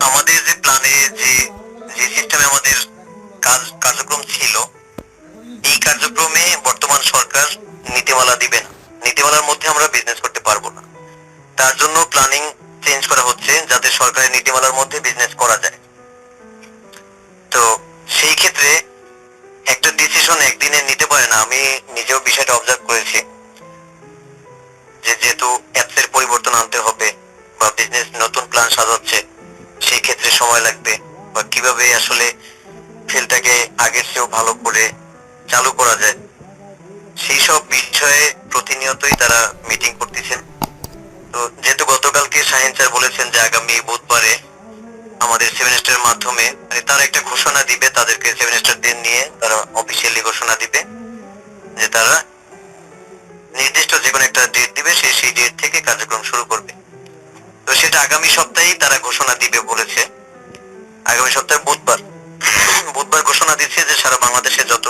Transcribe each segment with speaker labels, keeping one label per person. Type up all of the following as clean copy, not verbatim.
Speaker 1: আমাদের যে প্ল্যানে যে যে সিস্টেমে আমাদের কার্যক্রম ছিল, এই কার্যক্রমে বর্তমান সরকার নীতিমালা দিবে না। নীতিমালার মধ্যে আমরা বিজনেস করতে পারবো না। তার জন্য প্ল্যানিং চেঞ্জ করা হচ্ছে যাতে সরকারের নীতিমালার মধ্যে বিজনেস করা যায়। তো সেই ক্ষেত্রে একটা ডিসিশন একদিনে নিতে পারে না। আমি নিজেও বিষয়টা অবজার্ভ করেছি যে যেহেতু অ্যাপস এর পরিবর্তন আনতে হবে বা বিজনেস নতুন প্ল্যান সাজাচ্ছে, সেই ক্ষেত্রে সময় লাগবে, বা কিভাবে আসলে ফিল্ডটাকে আগের চেয়েও ভালো করে চালু করা যায়, সেই সব বিষয়ে প্রতিনিয়তই তারা মিটিং করতেছেন। তো যেহেতু গতকালকে শাহিন স্যার বলেছেন যে আগামী বুধবারে আমাদের সেভেন স্টারের মাধ্যমে তারা একটা ঘোষণা দিবে, তাদেরকে সেভেন স্টার দিন নিয়ে তারা অফিসিয়ালি ঘোষণা দিবে যে তারা নির্দিষ্ট যে কোনো একটা ডেট দিবে, সেই ডেট থেকে কার্যক্রম শুরু করবে। তো সেটা আগামী সপ্তাহেই তারা ঘোষণা দিবে বলেছে। আগামী সপ্তাহে বুধবার ঘোষণা দিচ্ছে যে সারা বাংলাদেশে যত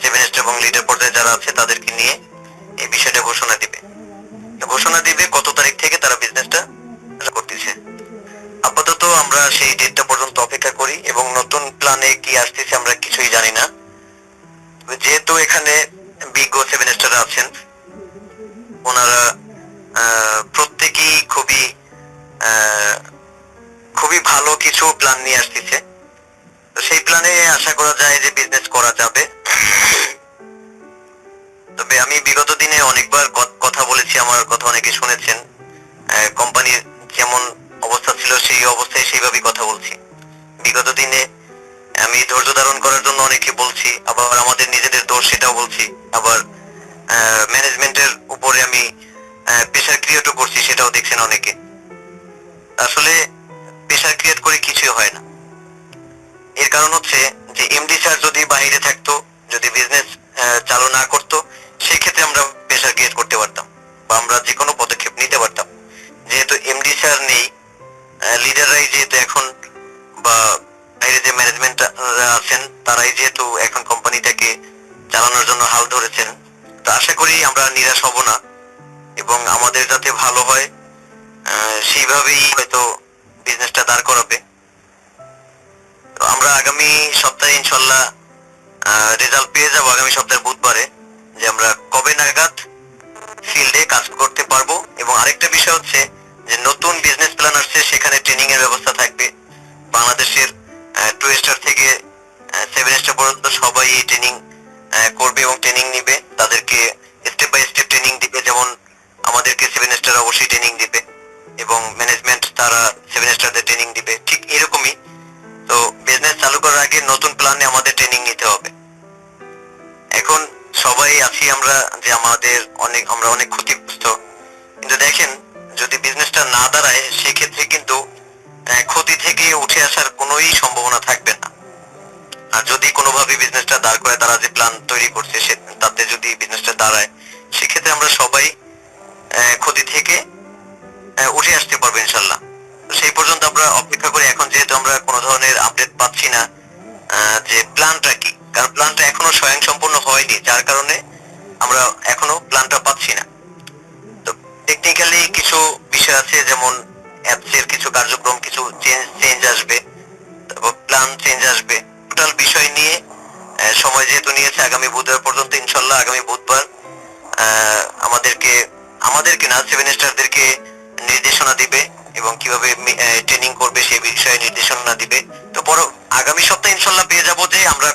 Speaker 1: সেভেন স্টার এবং লিডার পর্যায়ে যারা আছে তাদেরকে নিয়ে এই বিষয়টা ঘোষণা দিবে। ঘোষণা দিবে কত তারিখ থেকে তারা বিজনেসটা করতেছে। আপাতত আমরা সেই ডেটটা পর্যন্ত অপেক্ষা করি, এবং নতুন প্ল্যানে কি আসতেছে আমরা কিছুই জানি না। যেহেতু এখানে বিজ্ঞ সেভেন স্টার আছেন, ওনারা প্রত্যেকেই খুবই ভালো কিছু প্ল্যান নিয়ে আসতেছে। তো সেই প্ল্যানে আশা করা যায় যে বিজনেস করা যাবে। তবে আমি বিগত দিনে অনেকবার কথা বলেছি, আমার কথা অনেকে শুনেছেন। কোম্পানির যেমন অবস্থা ছিল সেই অবস্থায় সেইভাবেই কথা বলছি। বিগত দিনে আমি ধৈর্য ধারণ করার জন্য অনেকে বলছি, আবার আমাদের নিজেদের দোষ সেটাও বলছি, আবার ম্যানেজমেন্টের উপরে আমি প্রেশার ক্রিয়েটও করছি, সেটাও দেখছেন অনেকে। আসলে প্রেশার ক্রিয়েট করে কিছুই হয় না। এর কারণ হচ্ছে যে এমডি স্যার যদি বাইরে থাকতো, যদি বিজনেস চালু না করতো, সেক্ষেত্রে আমরা প্রেশার ক্রিয়েট করতে পারতাম বা আমরা যে কোনো পদক্ষেপ নিতে পারতাম। যেহেতু এমডি স্যার নেই, লিডাররাই যেহেতু এখন, বা বাইরে যে ম্যানেজমেন্ট আছেন তারাই যেহেতু এখন কোম্পানিটাকে চালানোর জন্য হাল ধরেছেন, তো আশা করি আমরা নিরাশ হব না, এবং আমাদের যাতে ভালো হয় সেইভাবেই হয়তো বিজনেসটা দাঁড় করাবে। তো আমরা আগামী সপ্তাহে ইনশাল্লাহ রেজাল্ট পেয়ে যাবো আগামী সপ্তাহের বুধবারে, যে আমরা কবে নাগাদ ফিল্ডে কাজ করতে পারবো। এবং আরেকটা বিষয় হচ্ছে যে নতুন বিজনেস প্ল্যান আসছে, সেখানে ট্রেনিং এর ব্যবস্থা থাকবে। বাংলাদেশের 2 স্টার থেকে 7 স্টার পর্যন্ত সবাই এই ট্রেনিং করবে এবং ট্রেনিং নিবে। তাদেরকে স্টেপ বাই স্টেপ ট্রেনিং দিবে, যেমন আমাদেরকে 7 স্টার অবশ্যই ট্রেনিং দিবে, এবং ম্যানেজমেন্ট তারা 7 স্টারদের ট্রেনিং দিবে, ঠিক এরকমই। তো বিজনেস চালু করার আগে নতুন প্ল্যানে আমাদের ট্রেনিং নিতে হবে। এখন সবাই আছি আমরা যে আমরা অনেক ক্ষতিগ্রস্ত, কিন্তু দেখেন যদি বিজনেসটা না দাঁড়ায় সেক্ষেত্রে কিন্তু ক্ষতি থেকে উঠে আসার কোনোই সম্ভাবনা থাকবে না। আর যদি কোনোভাবে বিজনেসটা দাঁড় করে তারা যে প্ল্যান তৈরি করছে তাতে যদি বিজনেসটা দাঁড়ায়, সেক্ষেত্রে আমরা সবাই ক্ষতি থেকে উঠে আসতে পারবো ইনশাল্লাহ। সেই পর্যন্ত আমরা অপেক্ষা করি। এখন যেহেতু আমরা কোনো ধরনের আপডেট পাচ্ছি না যে প্ল্যানটা কি, কারণ প্ল্যানটা এখনো স্বয়ংসম্পূর্ণ হয়নি, যার কারণে আমরা এখনো প্ল্যানটা পাচ্ছি না। তো টেকনিক্যালি কিছু বিষয় আছে, যেমন অ্যাপস এর কিছু কার্যক্রম কিছু চেঞ্জ আসবে, তারপর প্ল্যান চেঞ্জ আসবে। টোটাল বিষয় নিয়ে সময় যেহেতু নিয়েছে আগামী বুধবার পর্যন্ত, ইনশাল্লাহ আগামী বুধবার আমাদেরকে না 7 স্টারদেরকে নির্দেশনা দিবে, এবং কিভাবে ট্রেনিং করবে সেই বিষয়ে নির্দেশনা দিবে। তো আগামী সপ্তাহে ইনশাল্লাহ পেয়ে যাবো যে আমরা